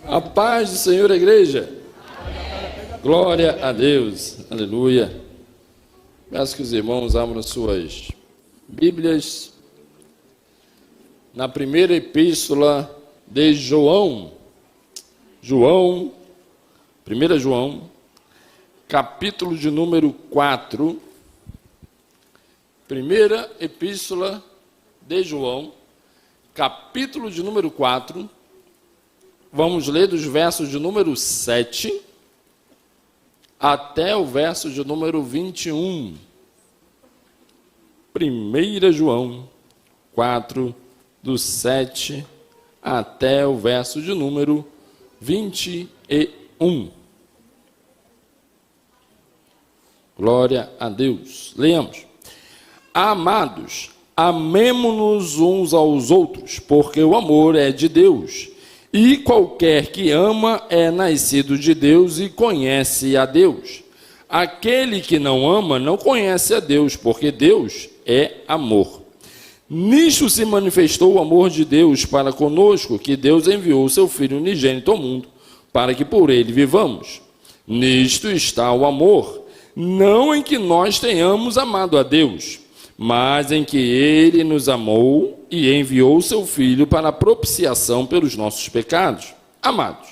A paz do Senhor, igreja. Glória a Deus. Aleluia. Peço que os irmãos abram suas Bíblias na primeira epístola de João. 1 João, capítulo de número 4. Primeira epístola de João, capítulo de número 4. Vamos ler dos versos de número 7 até o verso de número 21. 1 João 4, do 7 até o verso de número 21. Glória a Deus. Leamos. Amados, amemo-nos uns aos outros, porque o amor é de Deus. E qualquer que ama é nascido de Deus e conhece a Deus. Aquele que não ama não conhece a Deus, porque Deus é amor. Nisto se manifestou o amor de Deus para conosco, que Deus enviou o seu Filho unigênito ao mundo, para que por ele vivamos. Nisto está o amor, não em que nós tenhamos amado a Deus, mas em que ele nos amou e enviou o seu Filho para a propiciação pelos nossos pecados. Amados,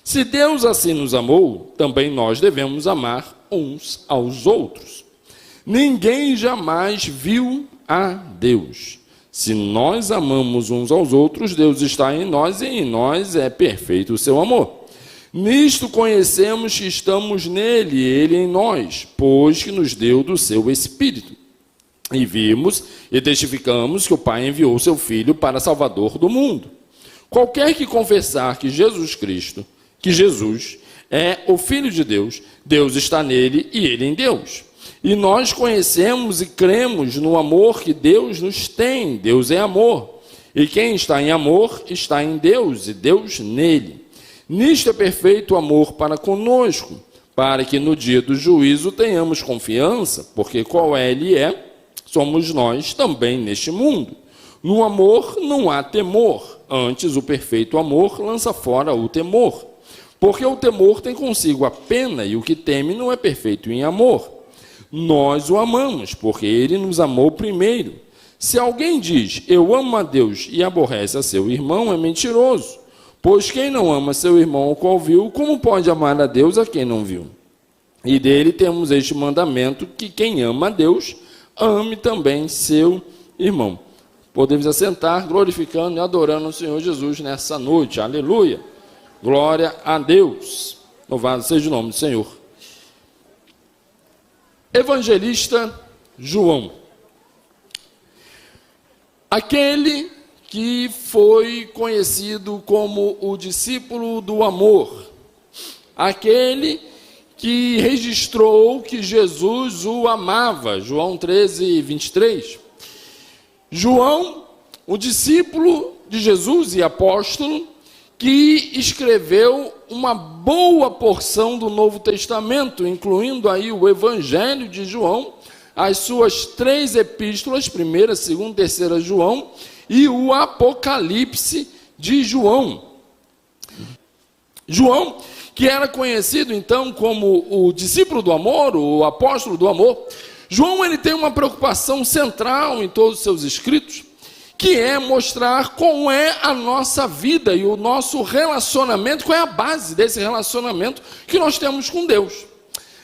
se Deus assim nos amou, também nós devemos amar uns aos outros. Ninguém jamais viu a Deus. Se nós amamos uns aos outros, Deus está em nós e em nós é perfeito o seu amor. Nisto conhecemos que estamos nele e ele em nós, pois que nos deu do seu Espírito. E vimos e testificamos que o Pai enviou o seu Filho para Salvador do mundo. Qualquer que confessar que Jesus é o Filho de Deus, Deus está nele e ele em Deus. E nós conhecemos e cremos no amor que Deus nos tem. Deus é amor. E quem está em amor está em Deus e Deus nele. Nisto é perfeito o amor para conosco, para que no dia do juízo tenhamos confiança, porque qual ele é, somos nós também neste mundo. No amor não há temor, antes o perfeito amor lança fora o temor. Porque o temor tem consigo a pena, e o que teme não é perfeito em amor. Nós o amamos, porque ele nos amou primeiro. Se alguém diz, eu amo a Deus e aborrece a seu irmão, é mentiroso. Pois quem não ama seu irmão ao qual viu, como pode amar a Deus a quem não viu? E dele temos este mandamento, que quem ama a Deus, ame também seu irmão. Podemos assentar, glorificando e adorando o Senhor Jesus nessa noite. Aleluia. Glória a Deus. Louvado seja o nome do Senhor. Evangelista João. Aquele que foi conhecido como o discípulo do amor. Aquele que registrou que Jesus o amava, João 13, 23. João, o discípulo de Jesus e apóstolo, que escreveu uma boa porção do Novo Testamento, incluindo aí o Evangelho de João, as suas 3 epístolas, 1ª, 2ª, 3ª João, e o Apocalipse de João. João, que era conhecido então como o discípulo do amor, o apóstolo do amor. João, ele tem uma preocupação central em todos os seus escritos, que é mostrar como é a nossa vida e o nosso relacionamento, qual é a base desse relacionamento que nós temos com Deus.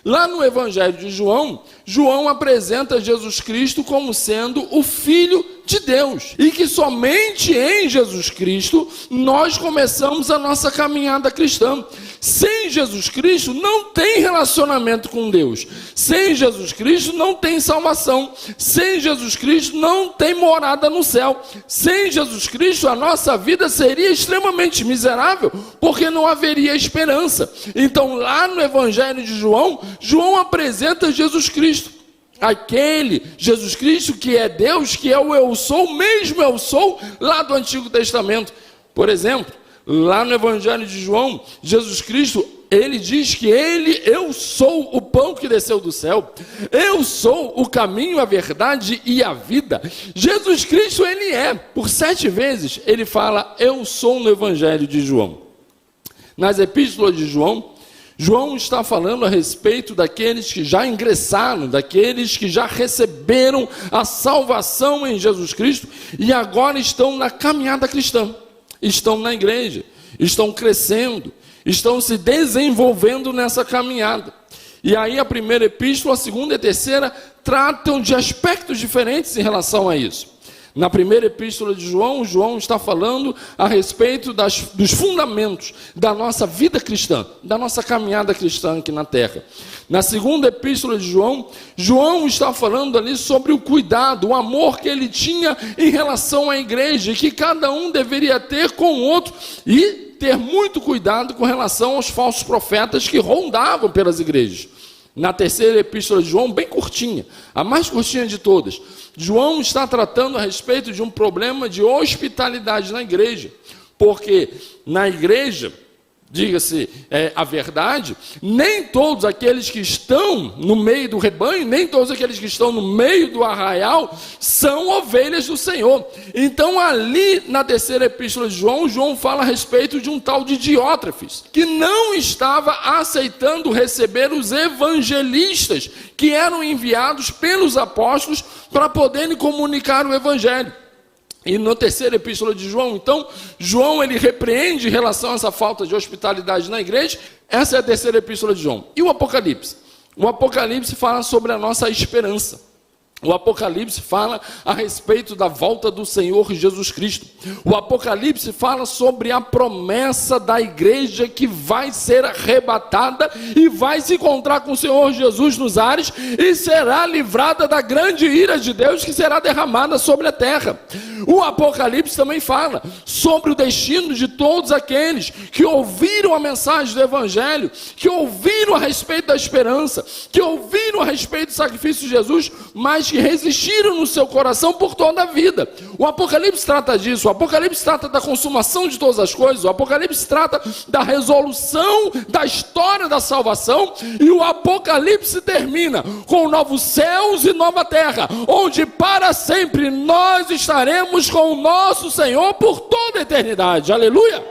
Lá no Evangelho de João, João apresenta Jesus Cristo como sendo o Filho de Deus. E que somente em Jesus Cristo nós começamos a nossa caminhada cristã. Sem Jesus Cristo não tem relacionamento com Deus. Sem Jesus Cristo não tem salvação. Sem Jesus Cristo não tem morada no céu. Sem Jesus Cristo a nossa vida seria extremamente miserável, porque não haveria esperança. Então lá no Evangelho de João, João apresenta Jesus Cristo. Aquele Jesus Cristo que é Deus, que é o eu sou, mesmo eu sou, lá do Antigo Testamento. Por exemplo, lá no Evangelho de João, Jesus Cristo, ele diz que eu sou o pão que desceu do céu, eu sou o caminho, a verdade e a vida. Jesus Cristo, ele por 7 vezes, ele fala, eu sou no Evangelho de João. nas epístolas de João, João está falando a respeito daqueles que já ingressaram, daqueles que já receberam a salvação em Jesus Cristo e agora estão na caminhada cristã, estão na igreja, estão crescendo, estão se desenvolvendo nessa caminhada. E aí a primeira epístola, a segunda e a terceira tratam de aspectos diferentes em relação a isso. Na primeira epístola de João, João está falando a respeito dos fundamentos da nossa vida cristã, da nossa caminhada cristã aqui na terra. Na segunda epístola de João, João está falando ali sobre o cuidado, o amor que ele tinha em relação à igreja, e que cada um deveria ter com o outro, e ter muito cuidado com relação aos falsos profetas que rondavam pelas igrejas. Na terceira epístola de João, bem curtinha, a mais curtinha de todas, João está tratando a respeito de um problema de hospitalidade na igreja, porque na igreja, diga-se a verdade, nem todos aqueles que estão no meio do rebanho, nem todos aqueles que estão no meio do arraial, são ovelhas do Senhor. Então ali na terceira epístola de João, João fala a respeito de um tal de Diótrefes, que não estava aceitando receber os evangelistas, que eram enviados pelos apóstolos para poderem comunicar o evangelho. E na terceira epístola de João, então, João ele repreende em relação a essa falta de hospitalidade na igreja. Essa é a terceira epístola de João. E o Apocalipse? O Apocalipse fala sobre a nossa esperança. O Apocalipse fala a respeito da volta do Senhor Jesus Cristo. O Apocalipse fala sobre a promessa da igreja que vai ser arrebatada e vai se encontrar com o Senhor Jesus nos ares e será livrada da grande ira de Deus que será derramada sobre a terra. O Apocalipse também fala sobre o destino de todos aqueles que ouviram a mensagem do Evangelho, que ouviram a respeito da esperança, que ouviram a respeito do sacrifício de Jesus, mas que resistiram no seu coração por toda a vida. O Apocalipse trata disso, o Apocalipse trata da consumação de todas as coisas, o Apocalipse trata da resolução da história da salvação, e o Apocalipse termina com novos céus e nova terra, onde para sempre nós estaremos com o nosso Senhor por toda a eternidade. Aleluia!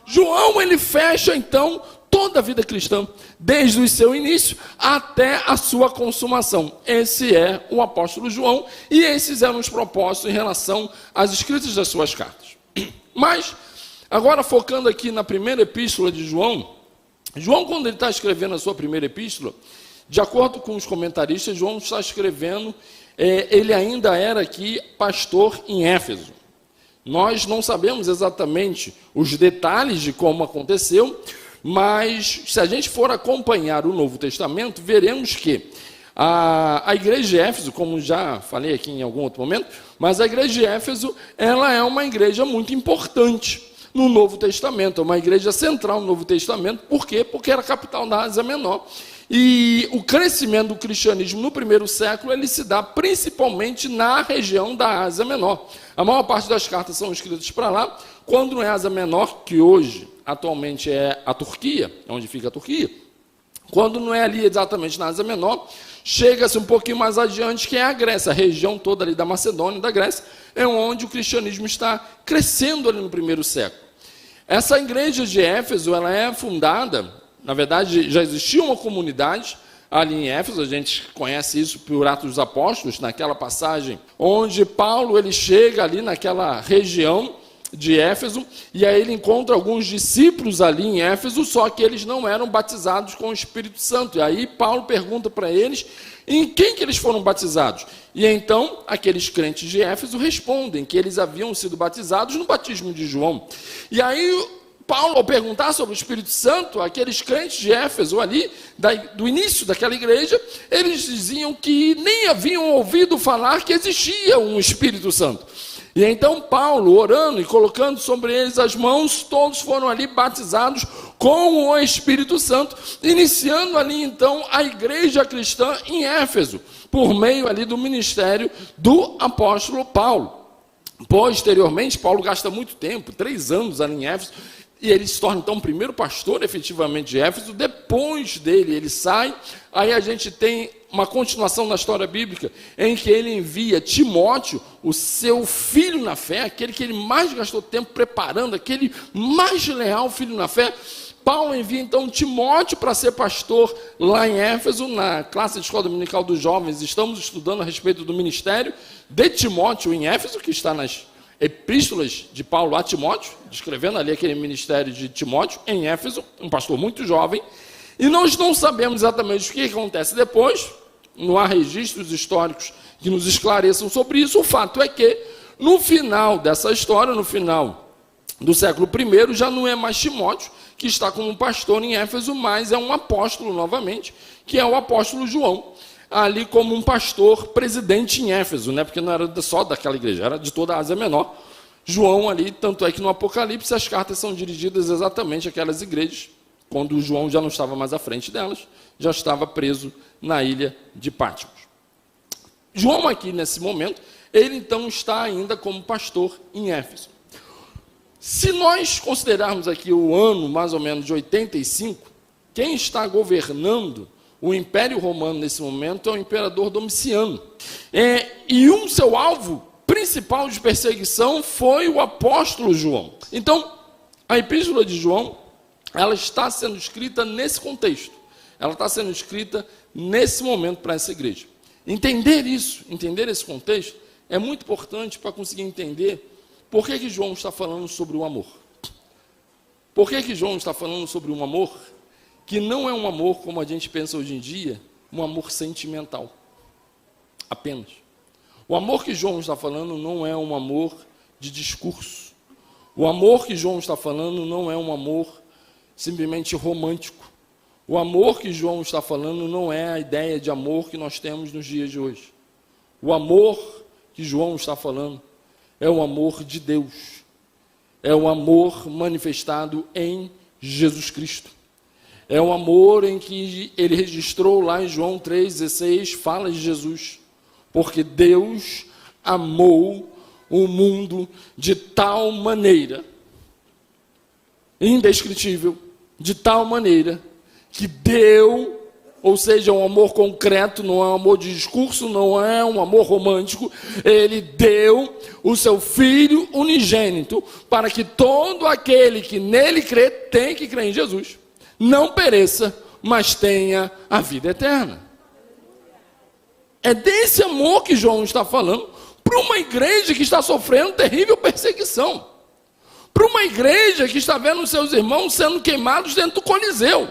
João ele fecha então toda a vida cristã, desde o seu início até a sua consumação. Esse é o apóstolo João, e esses eram os propósitos em relação às escritas das suas cartas. Mas, agora focando aqui na primeira epístola de João, João, quando ele está escrevendo a sua primeira epístola, de acordo com os comentaristas, João está escrevendo, ele ainda era aqui pastor em Éfeso. Nós não sabemos exatamente os detalhes de como aconteceu, mas se a gente for acompanhar o Novo Testamento, veremos que a igreja de Éfeso, como já falei aqui em algum outro momento, mas a igreja de Éfeso, ela é uma igreja muito importante no Novo Testamento, é uma igreja central no Novo Testamento. Por quê? Porque era a capital da Ásia Menor. E o crescimento do cristianismo no primeiro século, ele se dá principalmente na região da Ásia Menor. A maior parte das cartas são escritas para lá, quando não é a Ásia Menor, que hoje, atualmente é a Turquia, onde fica a Turquia, quando não é ali exatamente na Ásia Menor, chega-se um pouquinho mais adiante, que é a Grécia, a região toda ali da Macedônia, da Grécia, é onde o cristianismo está crescendo ali no primeiro século. Essa igreja de Éfeso, ela é fundada, na verdade já existia uma comunidade ali em Éfeso, a gente conhece isso por Atos dos Apóstolos, naquela passagem onde Paulo ele chega ali naquela região de Éfeso, e aí ele encontra alguns discípulos ali em Éfeso, só que eles não eram batizados com o Espírito Santo. E aí Paulo pergunta para eles em quem que eles foram batizados. E então aqueles crentes de Éfeso respondem que eles haviam sido batizados no batismo de João. E aí Paulo, ao perguntar sobre o Espírito Santo, aqueles crentes de Éfeso ali, do início daquela igreja, eles diziam que nem haviam ouvido falar que existia um Espírito Santo. E então Paulo, orando e colocando sobre eles as mãos, todos foram ali batizados com o Espírito Santo, iniciando ali então a igreja cristã em Éfeso, por meio ali do ministério do apóstolo Paulo. Posteriormente, Paulo gasta muito tempo, 3 anos ali em Éfeso, e ele se torna então o primeiro pastor efetivamente de Éfeso. Depois dele ele sai, aí a gente tem uma continuação na história bíblica, em que ele envia Timóteo, o seu filho na fé, aquele que ele mais gastou tempo preparando, aquele mais leal filho na fé. Paulo envia então Timóteo para ser pastor lá em Éfeso, na classe de escola dominical dos jovens. Estamos estudando a respeito do ministério de Timóteo em Éfeso, que está nas epístolas de Paulo a Timóteo, descrevendo ali aquele ministério de Timóteo em Éfeso, um pastor muito jovem. E nós não sabemos exatamente o que acontece depois, não há registros históricos que nos esclareçam sobre isso. O fato é que, no final dessa história, no final do século I, já não é mais Timóteo que está como pastor em Éfeso, mas é um apóstolo novamente, que é o apóstolo João, ali como um pastor presidente em Éfeso, né? Porque não era só daquela igreja, era de toda a Ásia Menor. João ali, tanto é que no Apocalipse as cartas são dirigidas exatamente àquelas igrejas, quando João já não estava mais à frente delas, já estava preso na ilha de Patmos. João aqui, nesse momento, ele então está ainda como pastor em Éfeso. Se nós considerarmos aqui o ano, mais ou menos, de 85, quem está governando o Império Romano nesse momento é o imperador Domiciano. E seu alvo principal de perseguição foi o apóstolo João. Então, a epístola de João, ela está sendo escrita nesse contexto. Ela está sendo escrita nesse momento para essa igreja. Entender isso, entender esse contexto, é muito importante para conseguir entender por que João está falando sobre o amor. Por que João está falando sobre um amor que não é um amor como a gente pensa hoje em dia, um amor sentimental. Apenas. O amor que João está falando não é um amor de discurso. O amor que João está falando não é um amor simplesmente romântico. O amor que João está falando não é a ideia de amor que nós temos nos dias de hoje. O amor que João está falando é o amor de Deus. É o amor manifestado em Jesus Cristo. É o amor em que ele registrou lá em João 3,16, fala de Jesus. Porque Deus amou o mundo de tal maneira, indescritível, de tal maneira, que deu, ou seja, um amor concreto, não é um amor de discurso, não é um amor romântico, ele deu o seu Filho unigênito, para que todo aquele que nele crê, tem que crer em Jesus, não pereça, mas tenha a vida eterna. É desse amor que João está falando, para uma igreja que está sofrendo terrível perseguição, para uma igreja que está vendo seus irmãos sendo queimados dentro do Coliseu,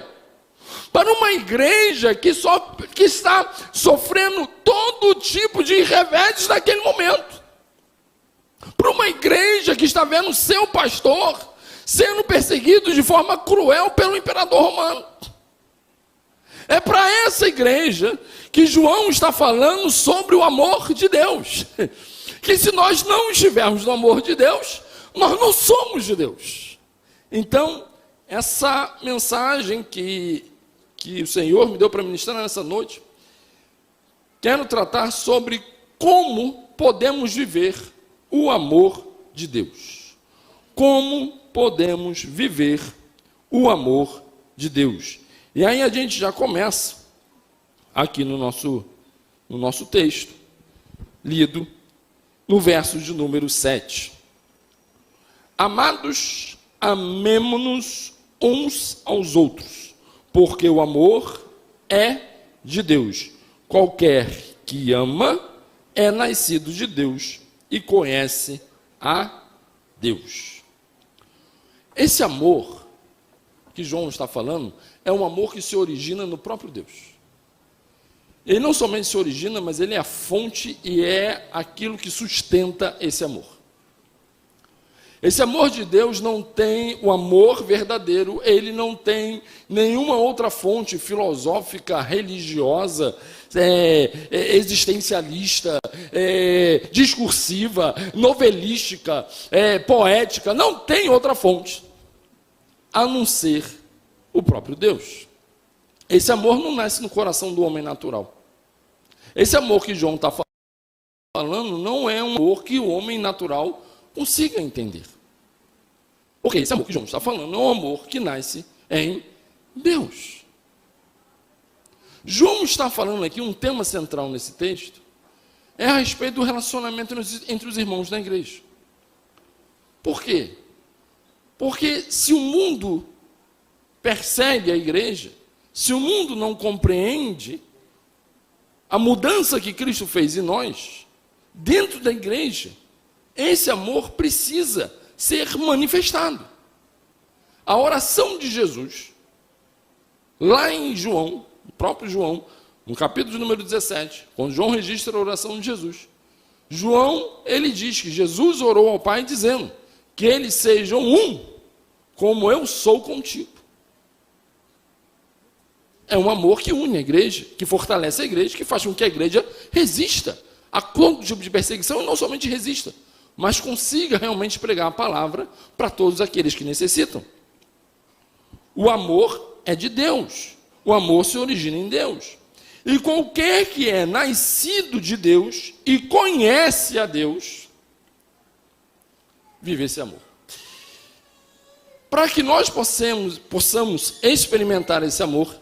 para uma igreja que está sofrendo todo tipo de reveses naquele momento, para uma igreja que está vendo seu pastor sendo perseguido de forma cruel pelo imperador romano. É para essa igreja que João está falando sobre o amor de Deus. Que se nós não estivermos no amor de Deus, nós não somos de Deus. Então, essa mensagem que o Senhor me deu para ministrar nessa noite, quero tratar sobre como podemos viver o amor de Deus. Como podemos viver o amor de Deus. E aí a gente já começa aqui no nosso texto, lido no verso de número 7. Amados, amemo-nos uns aos outros, porque o amor é de Deus. Qualquer que ama é nascido de Deus e conhece a Deus. Esse amor que João está falando é um amor que se origina no próprio Deus. Ele não somente se origina, mas ele é a fonte e é aquilo que sustenta esse amor. Esse amor de Deus não tem o amor verdadeiro, ele não tem nenhuma outra fonte filosófica, religiosa, existencialista, discursiva, novelística, poética, não tem outra fonte, a não ser o próprio Deus. Esse amor não nasce no coração do homem natural. Esse amor que João está falando não é um amor que o homem natural consiga entender. Porque esse amor que João está falando é um amor que nasce em Deus. João está falando aqui, um tema central nesse texto, é a respeito do relacionamento entre os irmãos da igreja. Por quê? Porque se o mundo persegue a igreja, se o mundo não compreende a mudança que Cristo fez em nós, dentro da igreja, esse amor precisa ser manifestado. A oração de Jesus, lá em João, o próprio João, no capítulo número 17, quando João registra a oração de Jesus, João, ele diz que Jesus orou ao Pai dizendo que eles sejam um, como eu sou contigo. É um amor que une a igreja, que fortalece a igreja, que faz com que a igreja resista a todo tipo de perseguição, e não somente resista, mas consiga realmente pregar a palavra para todos aqueles que necessitam. O amor é de Deus. O amor se origina em Deus. E qualquer que é nascido de Deus e conhece a Deus, vive esse amor. Para que nós possamos experimentar esse amor,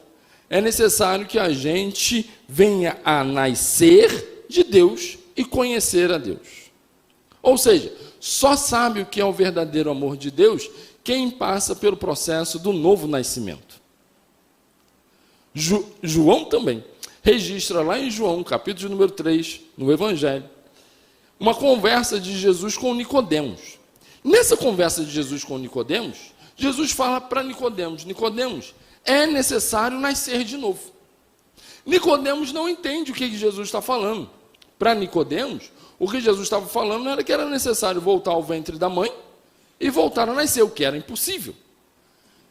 é necessário que a gente venha a nascer de Deus e conhecer a Deus. Ou seja, só sabe o que é o verdadeiro amor de Deus quem passa pelo processo do novo nascimento. João também registra lá em João, capítulo número 3, no Evangelho, uma conversa de Jesus com Nicodemos. Nessa conversa de Jesus com Nicodemos, Jesus fala para Nicodemos: Nicodemos, é necessário nascer de novo. Nicodemos não entende o que Jesus está falando. Para Nicodemos, o que Jesus estava falando era que era necessário voltar ao ventre da mãe e voltar a nascer, o que era impossível.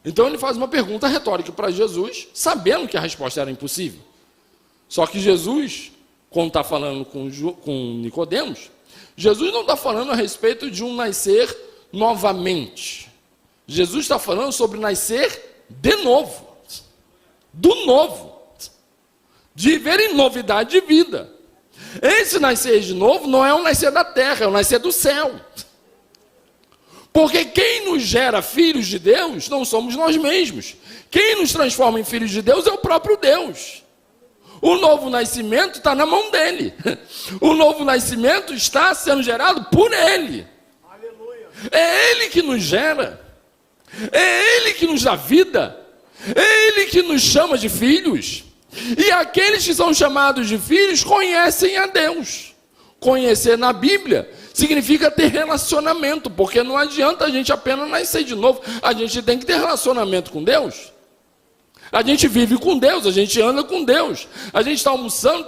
Então ele faz uma pergunta retórica para Jesus, sabendo que a resposta era impossível. Só que Jesus, quando está falando com Nicodemos, Jesus não está falando a respeito de um nascer novamente. Jesus está falando sobre nascer de novo, do novo, de viver em novidade de vida. Esse nascer de novo não é um nascer da terra, é um nascer do céu. Porque quem nos gera filhos de Deus não somos nós mesmos. Quem nos transforma em filhos de Deus é o próprio Deus. O novo nascimento está na mão dele. O novo nascimento está sendo gerado por ele. Aleluia. É ele que nos gera. É ele que nos dá vida. É ele que nos chama de filhos. E aqueles que são chamados de filhos conhecem a Deus. Conhecer na Bíblia significa ter relacionamento, porque não adianta a gente apenas nascer de novo, a gente tem que ter relacionamento com Deus. A gente vive com Deus, a gente anda com Deus. A gente está almoçando,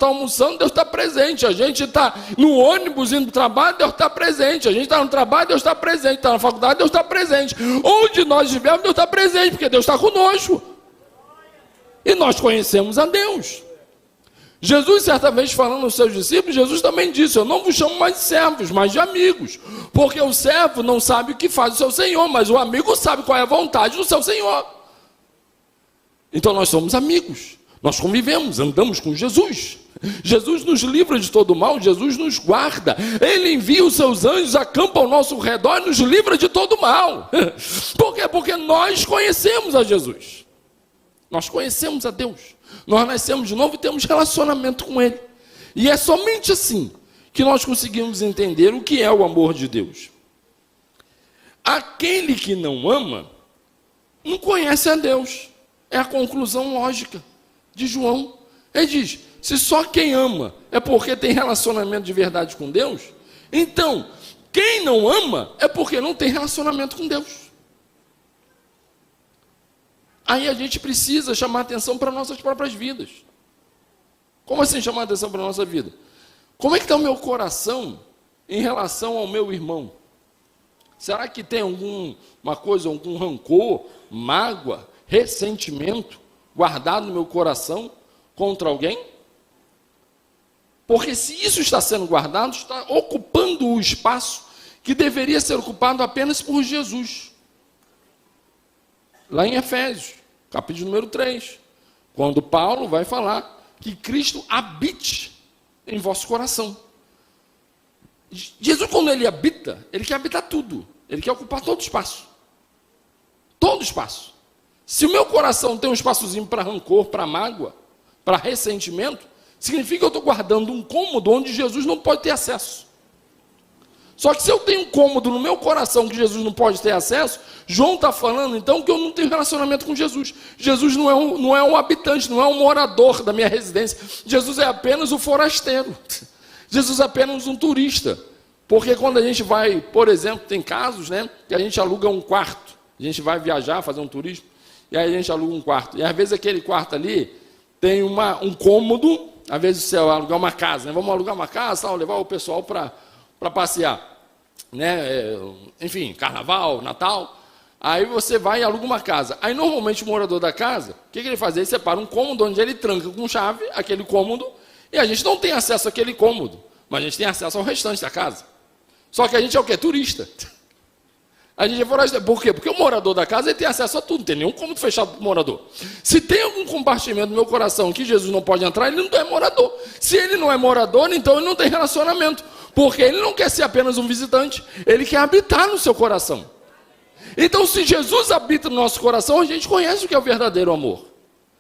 Deus está presente. A gente está no ônibus indo para o trabalho, Deus está presente. A gente está no trabalho, Deus está presente. Está na faculdade, Deus está presente. Onde nós estivermos, Deus está presente, porque Deus está conosco. E nós conhecemos a Deus. Jesus, certa vez, falando aos seus discípulos, Jesus também disse: eu não vos chamo mais de servos, mas de amigos. Porque o servo não sabe o que faz o seu senhor, mas o amigo sabe qual é a vontade do seu senhor. Então nós somos amigos, nós convivemos, andamos com Jesus. Jesus nos livra de todo mal, Jesus nos guarda. Ele envia os seus anjos, acampa ao nosso redor e nos livra de todo mal. Por quê? Porque nós conhecemos a Jesus. Nós conhecemos a Deus. Nós nascemos de novo e temos relacionamento com Ele. E é somente assim que nós conseguimos entender o que é o amor de Deus. Aquele que não ama, não conhece a Deus. É a conclusão lógica de João. Ele diz: se só quem ama é porque tem relacionamento de verdade com Deus, então, quem não ama é porque não tem relacionamento com Deus. Aí a gente precisa chamar atenção para nossas próprias vidas. Como assim chamar atenção para a nossa vida? Como é que está o meu coração em relação ao meu irmão? Será que tem alguma coisa, algum rancor, mágoa, ressentimento guardado no meu coração contra alguém? Porque se isso está sendo guardado, está ocupando o espaço que deveria ser ocupado apenas por Jesus. Lá em Efésios, capítulo número 3, quando Paulo vai falar que Cristo habite em vosso coração. Jesus, quando ele habita, ele quer habitar tudo. Ele quer ocupar todo o espaço. Todo o espaço. Se o meu coração tem um espaçozinho para rancor, para mágoa, para ressentimento, significa que eu estou guardando um cômodo onde Jesus não pode ter acesso. Só que se eu tenho um cômodo no meu coração que Jesus não pode ter acesso, João está falando então que eu não tenho relacionamento com Jesus. Jesus não é um habitante, não é um morador da minha residência. Jesus é apenas o forasteiro. Jesus é apenas um turista. Porque quando a gente vai, por exemplo, tem casos, né, que a gente aluga um quarto. A gente vai viajar, fazer um turismo, e aí a gente aluga um quarto. E às vezes aquele quarto ali tem um cômodo, às vezes você vai alugar uma casa, né? Vamos alugar uma casa, tal, levar o pessoal para passear, né? Enfim, carnaval, Natal. Aí você vai e aluga uma casa. Aí normalmente o morador da casa, o que ele faz? Ele separa um cômodo onde ele tranca com chave aquele cômodo, e a gente não tem acesso àquele cômodo, mas a gente tem acesso ao restante da casa. Só que a gente é o quê? Turista. A gente é forasteiro. Por quê? Porque o morador da casa ele tem acesso a tudo, não tem nenhum cômodo fechado para o morador. Se tem algum compartimento no meu coração que Jesus não pode entrar, ele não é morador. Se ele não é morador, então ele não tem relacionamento. Porque ele não quer ser apenas um visitante, ele quer habitar no seu coração. Então, se Jesus habita no nosso coração, a gente conhece o que é o verdadeiro amor.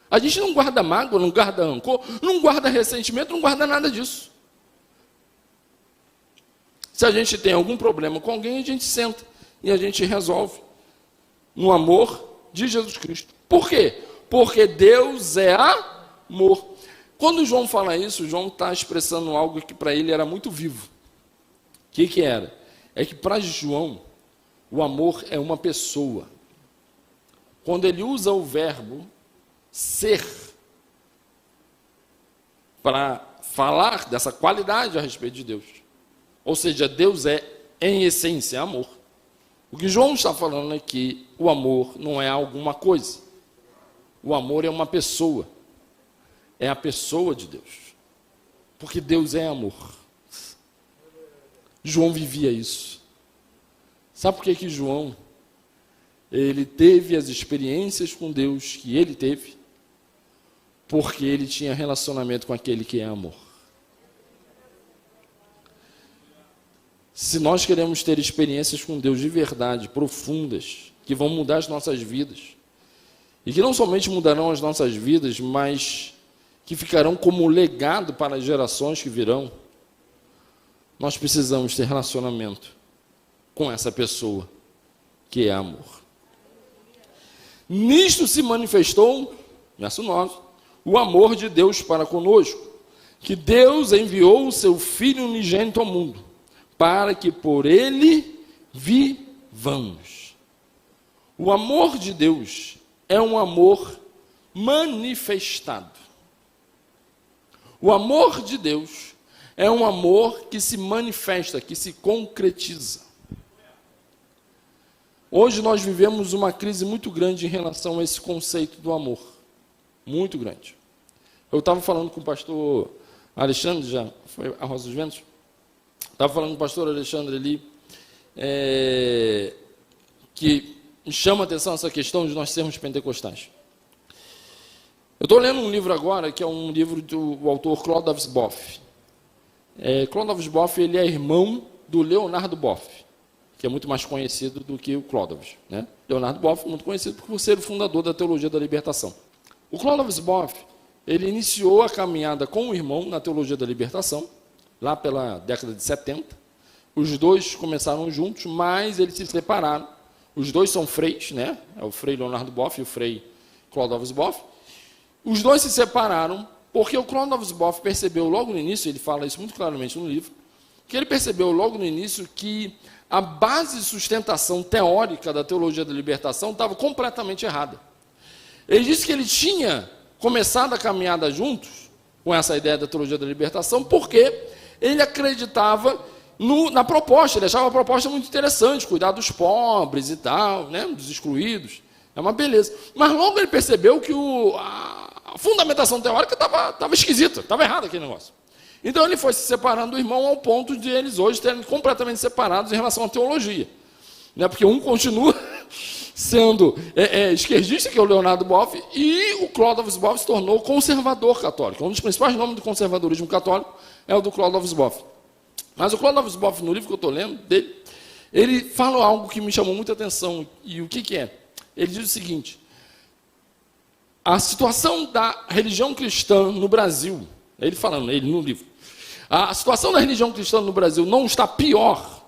A gente não guarda mágoa, não guarda rancor, não guarda ressentimento, não guarda nada disso. Se a gente tem algum problema com alguém, a gente senta e a gente resolve no amor de Jesus Cristo. Por quê? Porque Deus é amor. Quando João fala isso, João está expressando algo que para ele era muito vivo. O que era? É que para João, o amor é uma pessoa. Quando ele usa o verbo ser para falar dessa qualidade a respeito de Deus. Ou seja, Deus é, em essência, amor. O que João está falando é que o amor não é alguma coisa. O amor é uma pessoa. É a pessoa de Deus. Porque Deus é amor. João vivia isso. Sabe por que João, ele teve as experiências com Deus que ele teve? Porque ele tinha relacionamento com aquele que é amor. Se nós queremos ter experiências com Deus de verdade, profundas, que vão mudar as nossas vidas, e que não somente mudarão as nossas vidas, mas que ficarão como legado para as gerações que virão, nós precisamos ter relacionamento com essa pessoa, que é amor. Nisto se manifestou, verso 9, o amor de Deus para conosco, que Deus enviou o seu Filho unigênito ao mundo, para que por ele vivamos. O amor de Deus é um amor manifestado. O amor de Deus é um amor que se manifesta, que se concretiza. Hoje nós vivemos uma crise muito grande em relação a esse conceito do amor. Muito grande. Eu estava falando com o pastor Alexandre, já foi a Rosa dos Ventos, estava falando com o pastor Alexandre ali, que me chama a atenção essa questão de nós sermos pentecostais. Eu estou lendo um livro agora, que é um livro do autor Clodovs Boff. Clodovs Boff, ele é irmão do Leonardo Boff, que é muito mais conhecido do que o Clodovs, né? Leonardo Boff, muito conhecido por ser o fundador da teologia da libertação. O Clodovs Boff, ele iniciou a caminhada com o irmão na teologia da libertação, lá pela década de 70. Os dois começaram juntos, mas eles se separaram. Os dois são freis, né? É o frei Leonardo Boff e o frei Clodovs Boff. Os dois se separaram porque o Clodovs Boff percebeu logo no início, ele fala isso muito claramente no livro, que ele percebeu logo no início que a base de sustentação teórica da teologia da libertação estava completamente errada. Ele disse que ele tinha começado a caminhada juntos com essa ideia da teologia da libertação porque ele acreditava na proposta, ele achava a proposta muito interessante, cuidar dos pobres e tal, né, dos excluídos, é uma beleza. Mas logo ele percebeu que a fundamentação teórica estava esquisita, estava errada aquele negócio. Então ele foi se separando do irmão ao ponto de eles hoje terem completamente separados em relação à teologia. Né? Porque um continua sendo esquerdista, que é o Leonardo Boff, e o Clodovs Boff se tornou conservador católico. Um dos principais nomes do conservadorismo católico é o do Clodovs Boff. Mas o Clodovs Boff, no livro que eu estou lendo dele, ele fala algo que me chamou muita atenção. E o que é? Ele diz o seguinte: A situação da religião cristã no Brasil, ele falando, ele no livro, a situação da religião cristã no Brasil não está pior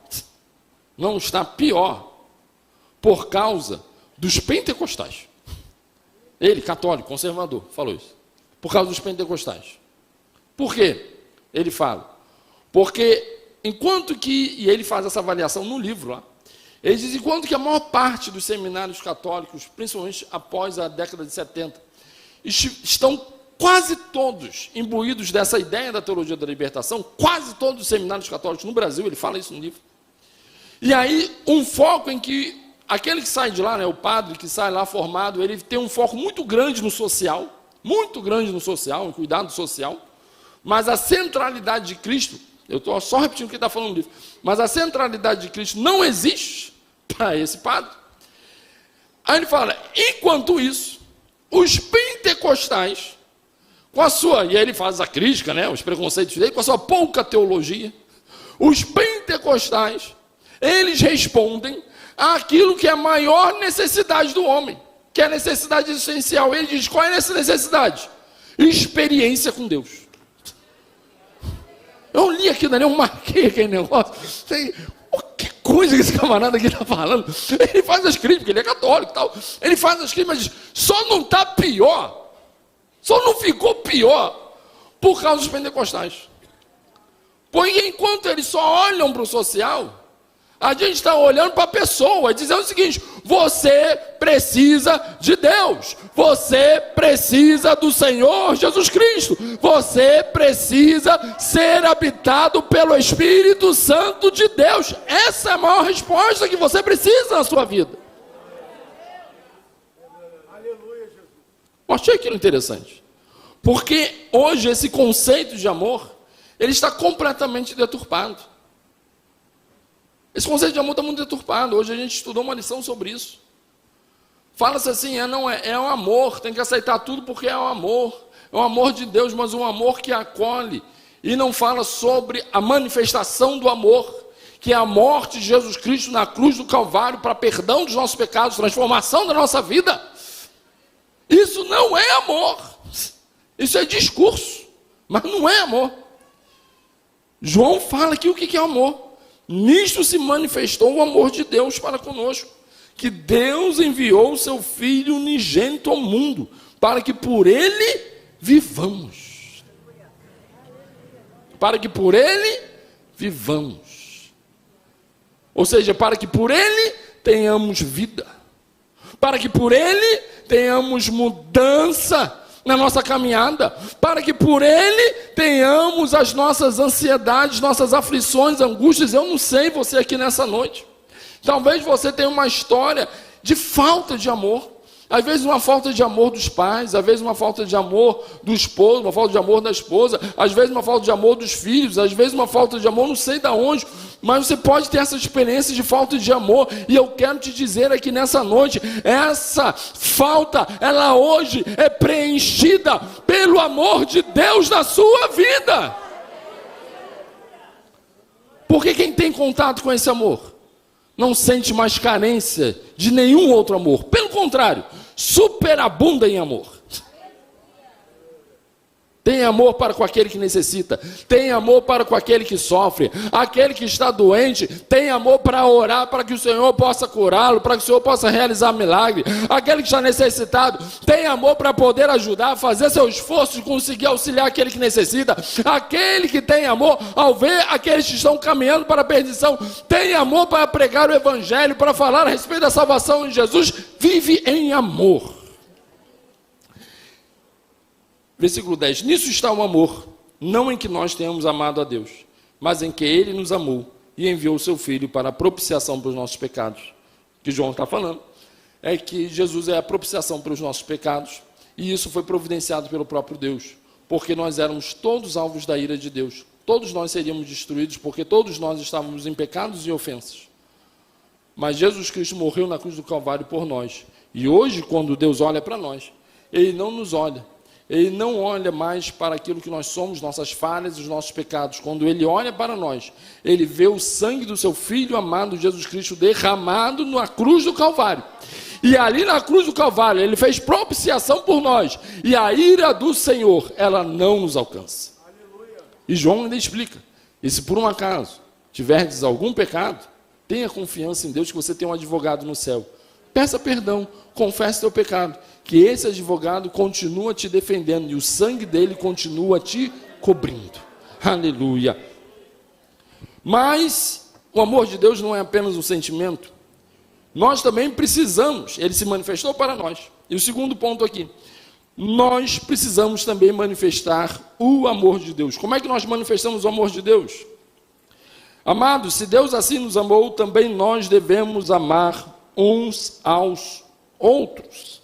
por causa dos pentecostais. Ele, católico, conservador, falou isso. Por causa dos pentecostais. Por quê? Ele fala. Porque enquanto que, e ele faz essa avaliação no livro lá, ele diz, enquanto que a maior parte dos seminários católicos, principalmente após a década de 70, estão quase todos imbuídos dessa ideia da teologia da libertação, quase todos os seminários católicos no Brasil, ele fala isso no livro. E aí, um foco em que aquele que sai de lá, né, o padre que sai lá formado, ele tem um foco muito grande no social, em cuidado social, mas a centralidade de Cristo, eu estou só repetindo o que ele está falando no livro, mas a centralidade de Cristo não existe para esse padre. Aí ele fala, enquanto isso, os pentecostais, com a sua, e aí ele faz a crítica, né, os preconceitos dele, com a sua pouca teologia, os pentecostais, eles respondem àquilo que é a maior necessidade do homem, que é a necessidade essencial. Ele diz, qual é essa necessidade? Experiência com Deus. Eu li aquilo ali, eu marquei aquele negócio. Que coisa que esse camarada aqui está falando. Ele faz as críticas, ele é católico e tal. Ele faz as críticas, mas diz, só não está pior, só não ficou pior por causa dos pentecostais. Porque enquanto eles só olham para o social, a gente está olhando para a pessoa, dizendo o seguinte, você precisa de Deus, você precisa do Senhor Jesus Cristo, você precisa ser habitado pelo Espírito Santo de Deus. Essa é a maior resposta que você precisa na sua vida. Eu achei aquilo interessante, porque hoje esse conceito de amor, ele está completamente deturpado. Esse conceito de amor está muito deturpado. Hoje a gente estudou uma lição sobre isso. Fala-se assim, é um amor, tem que aceitar tudo porque é um amor de Deus, mas um amor que acolhe, e não fala sobre a manifestação do amor, que é a morte de Jesus Cristo na cruz do Calvário, para perdão dos nossos pecados, transformação da nossa vida. Isso não é amor, isso é discurso, mas não é amor. João fala aqui o que é amor. Nisto se manifestou o amor de Deus para conosco, que Deus enviou o seu Filho unigênito ao mundo, para que por ele vivamos. Para que por ele vivamos. Ou seja, para que por ele tenhamos vida. Para que por ele tenhamos mudança na nossa caminhada, para que por ele tenhamos as nossas ansiedades, nossas aflições, angústias. Eu não sei você aqui nessa noite, talvez você tenha uma história de falta de amor, às vezes uma falta de amor dos pais, às vezes uma falta de amor do esposo, uma falta de amor da esposa, às vezes uma falta de amor dos filhos, às vezes uma falta de amor não sei de onde, mas você pode ter essa experiência de falta de amor, e eu quero te dizer aqui nessa noite, essa falta, ela hoje é preenchida pelo amor de Deus na sua vida. Porque quem tem contato com esse amor não sente mais carência de nenhum outro amor, pelo contrário, superabunda em amor. Tem amor para com aquele que necessita, tem amor para com aquele que sofre, aquele que está doente, tem amor para orar, para que o Senhor possa curá-lo, para que o Senhor possa realizar milagre, aquele que está necessitado, tem amor para poder ajudar, fazer seu esforço de conseguir auxiliar aquele que necessita, aquele que tem amor ao ver aqueles que estão caminhando para a perdição, tem amor para pregar o Evangelho, para falar a respeito da salvação em Jesus, vive em amor. Versículo 10, nisso está o amor, não em que nós tenhamos amado a Deus, mas em que Ele nos amou e enviou o seu Filho para a propiciação pelos nossos pecados. O que João está falando é que Jesus é a propiciação pelos nossos pecados, e isso foi providenciado pelo próprio Deus, porque nós éramos todos alvos da ira de Deus, todos nós seríamos destruídos, porque todos nós estávamos em pecados e ofensas. Mas Jesus Cristo morreu na cruz do Calvário por nós, e hoje, quando Deus olha para nós, Ele não nos olha, Ele não olha mais para aquilo que nós somos, nossas falhas e os nossos pecados. Quando Ele olha para nós, Ele vê o sangue do seu Filho amado, Jesus Cristo, derramado na cruz do Calvário. E ali na cruz do Calvário, ele fez propiciação por nós. E a ira do Senhor, ela não nos alcança. E João ainda explica. E se por um acaso tiverdes algum pecado, tenha confiança em Deus que você tem um advogado no céu. Peça perdão, confesse teu pecado, que esse advogado continua te defendendo e o sangue dele continua te cobrindo. Aleluia. Mas o amor de Deus não é apenas um sentimento. Nós também precisamos, ele se manifestou para nós. E o segundo ponto aqui, nós precisamos também manifestar o amor de Deus. Como é que nós manifestamos o amor de Deus? Amados, se Deus assim nos amou, também nós devemos amar uns aos outros.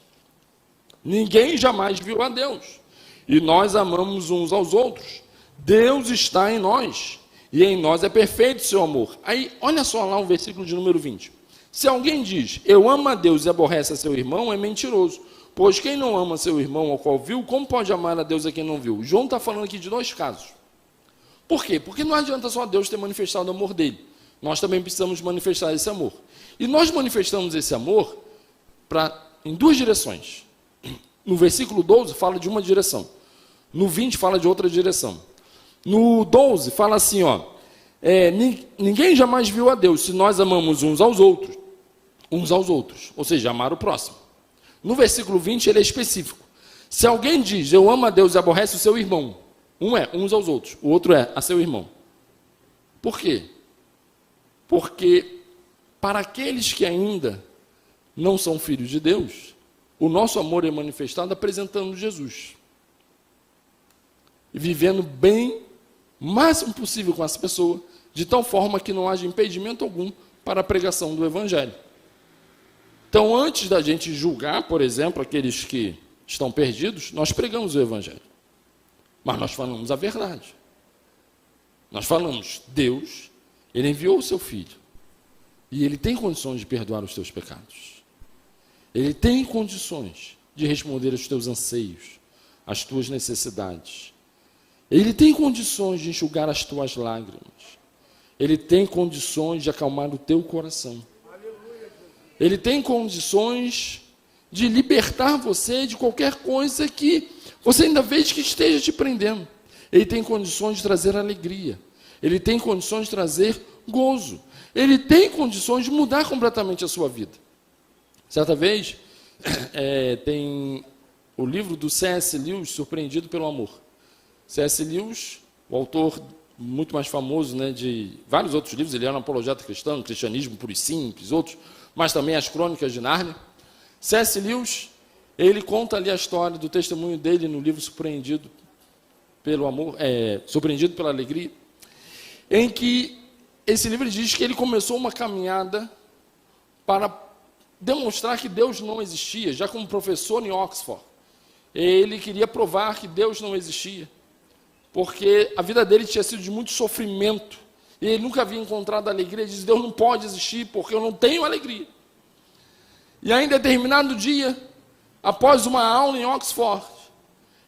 Ninguém jamais viu a Deus, e nós amamos uns aos outros. Deus está em nós, e em nós é perfeito o seu amor. Aí, olha só lá o versículo de número 20. Se alguém diz, eu amo a Deus e aborrece a seu irmão, é mentiroso. Pois quem não ama seu irmão ao qual viu, como pode amar a Deus a quem não viu? João está falando aqui de dois casos. Por quê? Porque não adianta só Deus ter manifestado o amor dele. Nós também precisamos manifestar esse amor. E nós manifestamos esse amor em duas direções. No versículo 12 fala de uma direção. No 20 fala de outra direção. No 12 fala assim, ó. Ninguém jamais viu a Deus se nós amamos uns aos outros. Ou seja, amar o próximo. No versículo 20 ele é específico. Se alguém diz, eu amo a Deus e aborrece o seu irmão, um é uns aos outros, o outro é a seu irmão. Por quê? Porque para aqueles que ainda não são filhos de Deus, o nosso amor é manifestado apresentando Jesus. E vivendo bem, o máximo possível com essa pessoa, de tal forma que não haja impedimento algum para a pregação do Evangelho. Então, antes da gente julgar, por exemplo, aqueles que estão perdidos, nós pregamos o Evangelho. Mas nós falamos a verdade. Nós falamos, Deus, Ele enviou o seu Filho. E Ele tem condições de perdoar os teus pecados. Ele tem condições de responder aos teus anseios, às tuas necessidades. Ele tem condições de enxugar as tuas lágrimas. Ele tem condições de acalmar o teu coração. Ele tem condições de libertar você de qualquer coisa que você ainda veja que esteja te prendendo. Ele tem condições de trazer alegria. Ele tem condições de trazer gozo. Ele tem condições de mudar completamente a sua vida. Certa vez, tem o livro do C.S. Lewis, Surpreendido pelo Amor. C.S. Lewis, o autor muito mais famoso, né, de vários outros livros, ele era um apologeta cristão, Cristianismo Puro e Simples, outros, mas também as Crônicas de Nárnia. C.S. Lewis, ele conta ali a história do testemunho dele no livro Surpreendido pelo Amor, Surpreendido pela Alegria, em que esse livro diz que ele começou uma caminhada para demonstrar que Deus não existia, já como professor em Oxford. Ele queria provar que Deus não existia, porque a vida dele tinha sido de muito sofrimento, e ele nunca havia encontrado alegria. Ele diz, Deus não pode existir, porque eu não tenho alegria. E aí, em determinado dia, após uma aula em Oxford,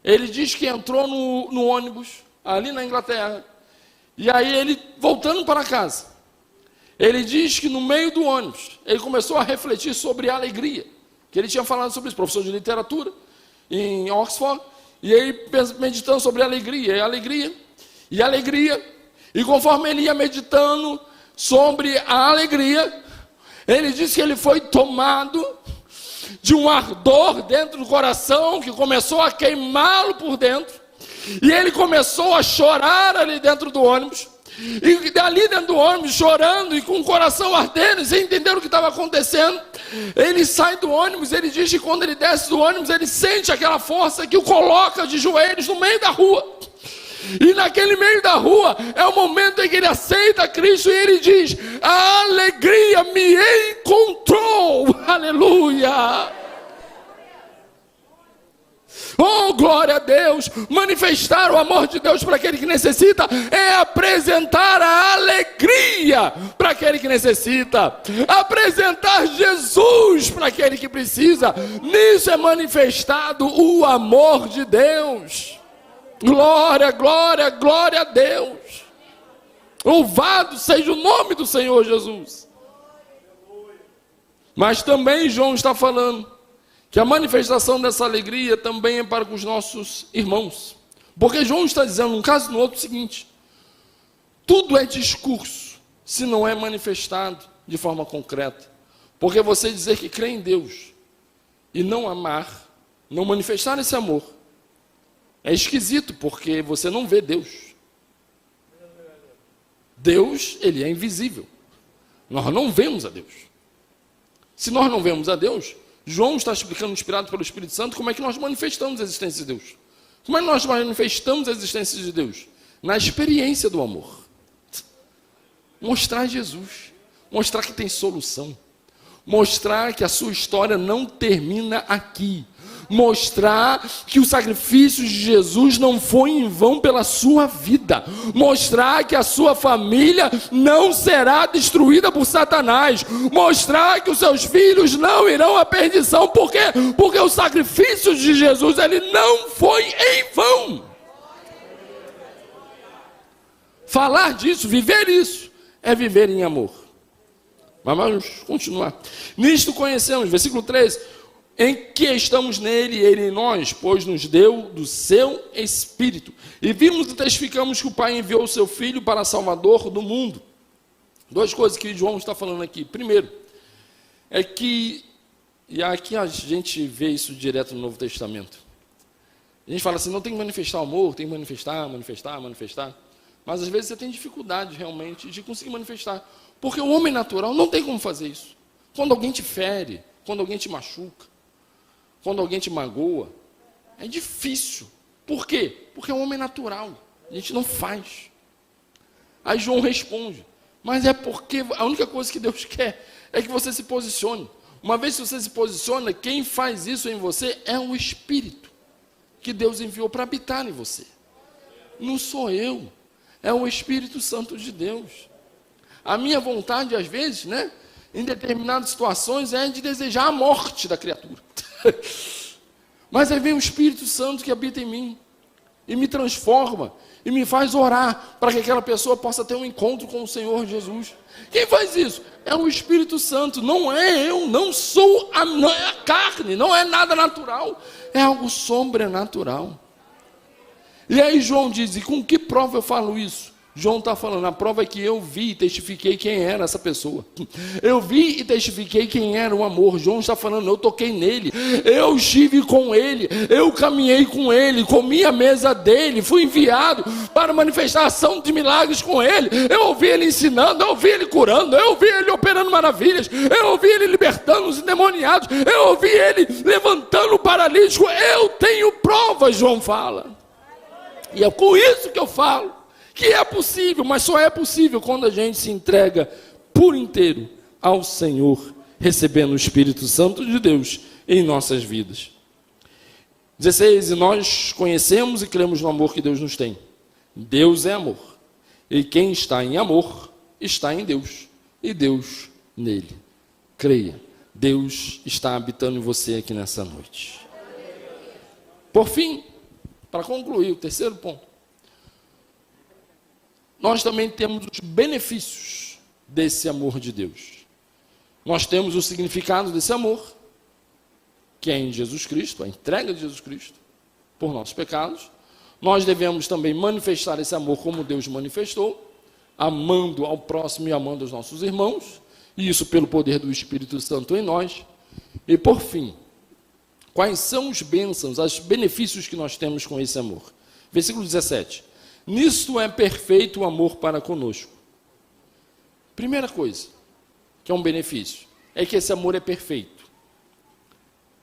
ele diz que entrou no ônibus, ali na Inglaterra, e aí ele, voltando para casa, ele diz que no meio do ônibus, ele começou a refletir sobre a alegria, que ele tinha falado sobre isso, professor de literatura, em Oxford, e ele meditando sobre a alegria, e conforme ele ia meditando sobre a alegria, ele disse que ele foi tomado de um ardor dentro do coração, que começou a queimá-lo por dentro, e ele começou a chorar ali dentro do ônibus, e dali dentro do ônibus, chorando e com o coração ardendo, sem entender o que estava acontecendo, ele sai do ônibus. Ele diz que quando ele desce do ônibus, ele sente aquela força que o coloca de joelhos no meio da rua. E naquele meio da rua, é o momento em que ele aceita Cristo, e ele diz, a alegria me encontrou, aleluia. Oh, glória a Deus! Manifestar o amor de Deus para aquele que necessita é apresentar a alegria para aquele que necessita, apresentar Jesus para aquele que precisa. Nisso é manifestado o amor de Deus. Glória, glória, glória a Deus! Louvado seja o nome do Senhor Jesus! Mas também João está falando que a manifestação dessa alegria também é para com os nossos irmãos. Porque João está dizendo, num caso e no outro, o seguinte: tudo é discurso, se não é manifestado de forma concreta. Porque você dizer que crê em Deus e não amar, não manifestar esse amor, é esquisito, porque você não vê Deus. Deus, ele é invisível. Nós não vemos a Deus. Se nós não vemos a Deus, João está explicando, inspirado pelo Espírito Santo, como é que nós manifestamos a existência de Deus. Como é que nós manifestamos a existência de Deus? Na experiência do amor. Mostrar Jesus. Mostrar que tem solução. Mostrar que a sua história não termina aqui. Mostrar que o sacrifício de Jesus não foi em vão pela sua vida. Mostrar que a sua família não será destruída por Satanás. Mostrar que os seus filhos não irão à perdição. Por quê? Porque o sacrifício de Jesus, ele não foi em vão. Falar disso, viver isso, é viver em amor. Mas vamos continuar. Nisto conhecemos, versículo 13, em que estamos nele e ele em nós, pois nos deu do seu Espírito. E vimos e testificamos que o Pai enviou o seu Filho para Salvador do mundo. Duas coisas que João está falando aqui. Primeiro, é que, e aqui a gente vê isso direto no Novo Testamento. A gente fala assim, não tem que manifestar amor, tem que manifestar. Mas às vezes você tem dificuldade realmente de conseguir manifestar. Porque o homem natural não tem como fazer isso. Quando alguém te fere, quando alguém te machuca, quando alguém te magoa, é difícil. Por quê? Porque é um homem natural. A gente não faz. Aí João responde, mas é porque a única coisa que Deus quer é que você se posicione. Uma vez que você se posiciona, quem faz isso em você é o Espírito que Deus enviou para habitar em você. Não sou eu, é o Espírito Santo de Deus. A minha vontade, às vezes, em determinadas situações, é de desejar a morte da criatura. Mas aí vem o Espírito Santo que habita em mim e me transforma e me faz orar para que aquela pessoa possa ter um encontro com o Senhor Jesus. Quem faz isso? É o Espírito Santo, não é eu, não é a carne, não é nada natural, é algo sobrenatural. E aí João diz, e com que prova eu falo isso? João está falando, a prova é que eu vi e testifiquei quem era essa pessoa. Eu vi e testifiquei quem era o amor. João está falando, eu toquei nele, eu estive com ele, eu caminhei com ele, comi a mesa dele, fui enviado para manifestação de milagres com ele. Eu ouvi ele ensinando, eu ouvi ele curando, eu ouvi ele operando maravilhas, eu ouvi ele libertando os endemoniados, eu ouvi ele levantando o paralítico. Eu tenho provas, João fala. E é com isso que eu falo. Que é possível, mas só é possível quando a gente se entrega por inteiro ao Senhor, recebendo o Espírito Santo de Deus em nossas vidas. 16, e nós conhecemos e cremos no amor que Deus nos tem. Deus é amor, e quem está em amor, está em Deus, e Deus nele. Creia, Deus está habitando em você aqui nessa noite. Por fim, para concluir, o terceiro ponto. Nós também temos os benefícios desse amor de Deus. Nós temos o significado desse amor, que é em Jesus Cristo, a entrega de Jesus Cristo por nossos pecados. Nós devemos também manifestar esse amor como Deus manifestou, amando ao próximo e amando os nossos irmãos, e isso pelo poder do Espírito Santo em nós. E por fim, quais são os bênçãos, os benefícios que nós temos com esse amor? Versículo 17. Nisto é perfeito o amor para conosco. Primeira coisa, que é um benefício, é que esse amor é perfeito.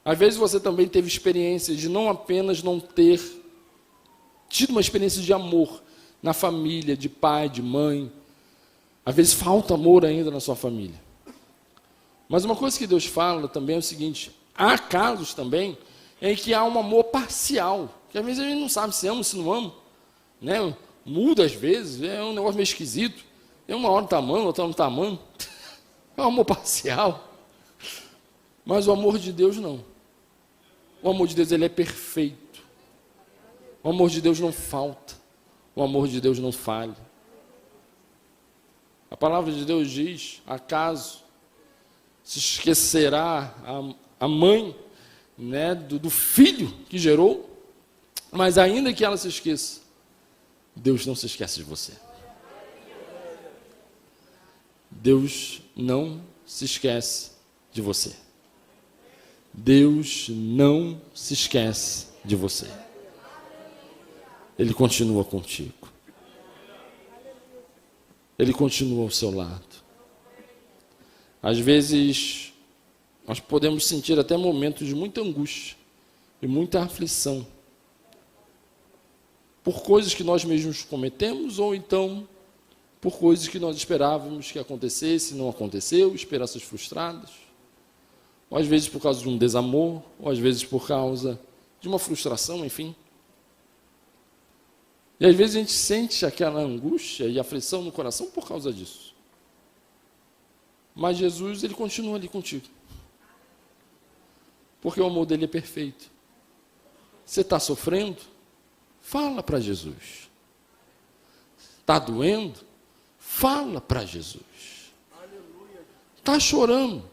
Às vezes você também teve experiência de não apenas não ter tido uma experiência de amor na família, de pai, de mãe. Às vezes falta amor ainda na sua família. Mas uma coisa que Deus fala também é o seguinte, há casos também em que há um amor parcial, que às vezes a gente não sabe se ama ou se não ama. Muda às vezes, é um negócio meio esquisito. Uma hora está amando, outra não está amando. É um amor parcial. Mas o amor de Deus não. O amor de Deus, ele é perfeito. O amor de Deus não falta. O amor de Deus não falha. A palavra de Deus diz, acaso se esquecerá a mãe, né, do filho que gerou, mas ainda que ela se esqueça, Deus não se esquece de você. Deus não se esquece de você. Deus não se esquece de você. Ele continua contigo. Ele continua ao seu lado. Às vezes, nós podemos sentir até momentos de muita angústia e muita aflição por coisas que nós mesmos cometemos, ou então por coisas que nós esperávamos que acontecesse, não aconteceu, esperanças frustradas, ou às vezes por causa de um desamor, ou às vezes por causa de uma frustração, enfim. E às vezes a gente sente aquela angústia e aflição no coração por causa disso. Mas Jesus, ele continua ali contigo. Porque o amor dele é perfeito. Você está sofrendo? Fala para Jesus. Está doendo? Fala para Jesus. Está chorando?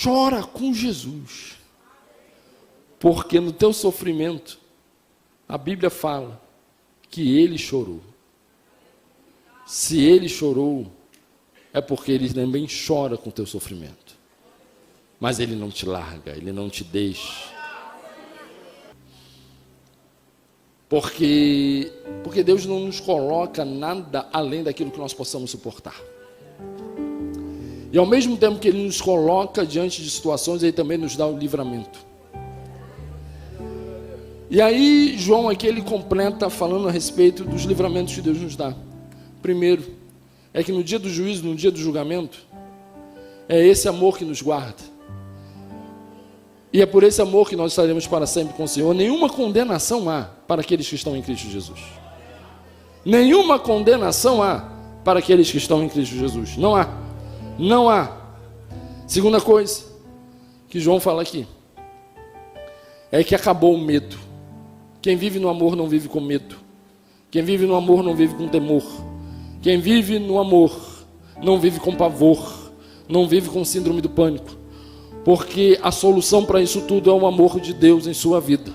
Chora com Jesus. Porque no teu sofrimento, a Bíblia fala que ele chorou. Se ele chorou, é porque ele também chora com o teu sofrimento. Mas ele não te larga, ele não te deixa. Porque Deus não nos coloca nada além daquilo que nós possamos suportar. E ao mesmo tempo que ele nos coloca diante de situações, ele também nos dá o livramento. E aí, João aqui, ele completa falando a respeito dos livramentos que Deus nos dá. Primeiro, é que no dia do juízo, no dia do julgamento, é esse amor que nos guarda. E é por esse amor que nós estaremos para sempre com o Senhor. Nenhuma condenação há para aqueles que estão em Cristo Jesus. Nenhuma condenação há para aqueles que estão em Cristo Jesus. Não há. Não há. Segunda coisa que João fala aqui é que acabou o medo. Quem vive no amor não vive com medo. Quem vive no amor não vive com temor. Quem vive no amor não vive com pavor. Não vive com síndrome do pânico. Porque a solução para isso tudo é o amor de Deus em sua vida.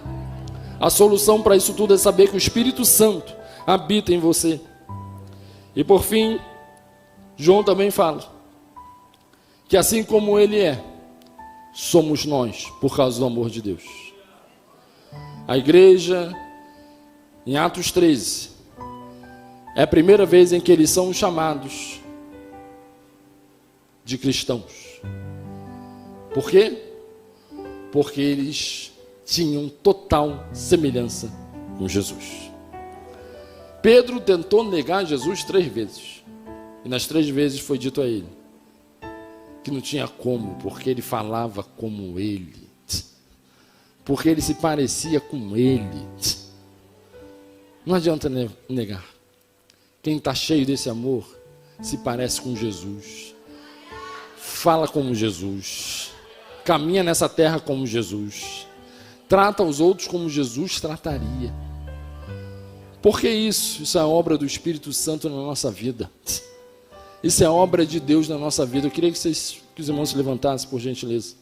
A solução para isso tudo é saber que o Espírito Santo habita em você. E por fim, João também fala que assim como ele é, somos nós por causa do amor de Deus. A igreja, em Atos 13, é a primeira vez em que eles são chamados de cristãos. Por quê? Porque eles tinham total semelhança com Jesus. Pedro tentou negar Jesus 3 vezes. E nas 3 vezes foi dito a ele que não tinha como, porque ele falava como ele. Porque ele se parecia com ele. Não adianta negar. Quem está cheio desse amor se parece com Jesus. Fala como Jesus. Caminha nessa terra como Jesus. Trata os outros como Jesus trataria. Por que isso? Isso é obra do Espírito Santo na nossa vida. Isso é obra de Deus na nossa vida. Eu queria que os irmãos se levantassem, por gentileza.